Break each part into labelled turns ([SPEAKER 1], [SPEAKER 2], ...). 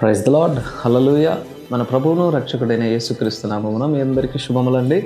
[SPEAKER 1] Praise the lord. హల్లెలూయా. మన ప్రభువును రక్షకుడైన యేసుక్రీస్తు నామమున మీ అందరికీ శుభములండి.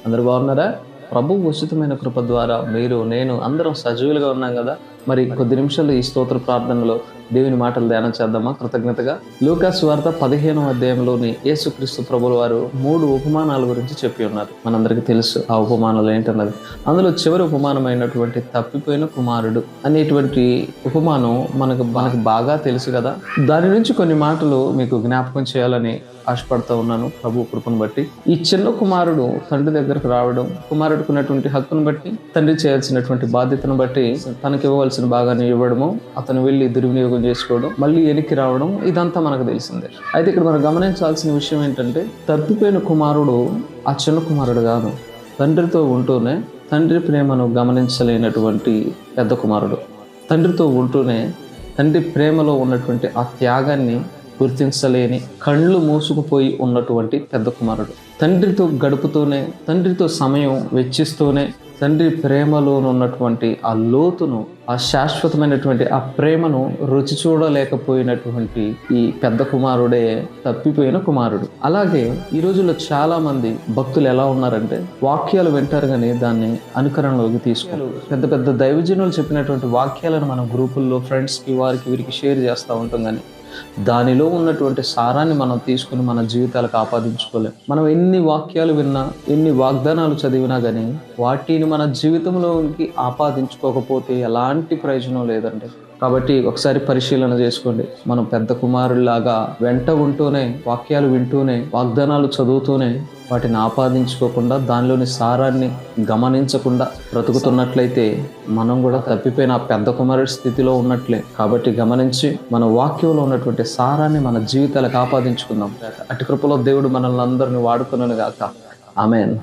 [SPEAKER 1] అందరూ బాగున్నారా? ప్రభువు ఉచితమైన కృప ద్వారా మీరు నేను అందరం సజీవులుగా ఉన్నాం కదా. మరి కొద్ది నిమిషాలు ఈ స్తోత్ర ప్రార్థనలో దేవుని మాటలు ధ్యానం చేద్దామా కృతజ్ఞతగా. లూకా సువార్త 15వ అధ్యాయంలోని యేసుక్రీస్తు ప్రభుల వారు 3 ఉపమానాల గురించి చెప్పి ఉన్నారు. మనందరికీ తెలుసు ఆ ఉపమానాలు ఏంటన్నది. అందులో చివరి ఉపమానమైనటువంటి తప్పిపోయిన కుమారుడు అనేటువంటి ఉపమానం మనకు బాగా తెలుసు కదా. దాని నుంచి కొన్ని మాటలు మీకు జ్ఞాపకం చేయాలని ఆశపడతా ఉన్నాను ప్రభు కృపను బట్టి. ఈ చిన్న కుమారుడు తండ్రి దగ్గరకు రావడం, కుమారుడికి ఉన్నటువంటి హక్కును బట్టి, తండ్రి చేయాల్సినటువంటి బాధ్యతను బట్టి తనకి ఇవ్వవలసిన భాగాన్ని ఇవ్వడము, అతను వెళ్ళి దుర్వినియోగం చేసుకోవడం, మళ్ళీ వెనక్కి రావడం, ఇదంతా మనకు తెలిసిందే. అయితే ఇక్కడ మనం గమనించాల్సిన విషయం ఏంటంటే, తప్పిపోయిన కుమారుడు ఆ చిన్న కుమారుడు కాదు, తండ్రితో ఉంటూనే తండ్రి ప్రేమను గమనించలేనటువంటి పెద్ద కుమారుడు. తండ్రితో ఉంటూనే తండ్రి ప్రేమలో ఉన్నటువంటి ఆ త్యాగాన్ని గుర్తించలేని, కళ్ళు మూసుకుపోయి ఉన్నటువంటి పెద్ద కుమారుడు. తండ్రితో గడుపుతూనే, తండ్రితో సమయం వెచ్చిస్తూనే, తండ్రి ప్రేమలో ఉన్నటువంటి ఆ లోతును, ఆ శాశ్వతమైనటువంటి ఆ ప్రేమను రుచి చూడలేకపోయినటువంటి ఈ పెద్ద కుమారుడే తప్పిపోయిన కుమారుడు. అలాగే ఈ రోజుల్లో చాలా మంది భక్తులు ఎలా ఉన్నారంటే, వాక్యాలు వింటారు కానీ దాన్ని అనుకరణలోకి తీసుకోరు. పెద్ద పెద్ద దైవజనులు చెప్పినటువంటి వాక్యాలను మనం గ్రూపుల్లో ఫ్రెండ్స్కి వారికి వీరికి షేర్ చేస్తూ ఉంటాం, కానీ దానిలో ఉన్నటువంటి సారాన్ని మనం తీసుకుని మన జీవితాలకు ఆపాదించుకోలేం. మనం ఎన్ని వాక్యాలు విన్నా, ఎన్ని వాగ్దానాలు చదివినా కానీ వాటిని మన జీవితంలోకి ఆపాదించుకోకపోతే ఎలాంటి ప్రయోజనం లేదండి. కాబట్టి ఒకసారి పరిశీలన చేసుకోండి. మనం పెద్ద కుమారుల్లాగా వెంట ఉంటూనే, వాక్యాలు వింటూనే, వాగ్దానాలు చదువుతూనే వాటిని ఆపాదించుకోకుండా, దానిలోని సారాన్ని గమనించకుండా బ్రతుకుతున్నట్లయితే మనం కూడా తప్పిపోయిన ఆ పెద్ద కుమారుడి స్థితిలో ఉన్నట్లే. కాబట్టి గమనించి మన వాక్యంలో ఉన్నటువంటి సారాన్ని మన జీవితాలకు ఆపాదించుకుందాం. అటు కృపలో దేవుడు మనల్ని అందరినీ వాడుకొనుగాక. ఆమేన్.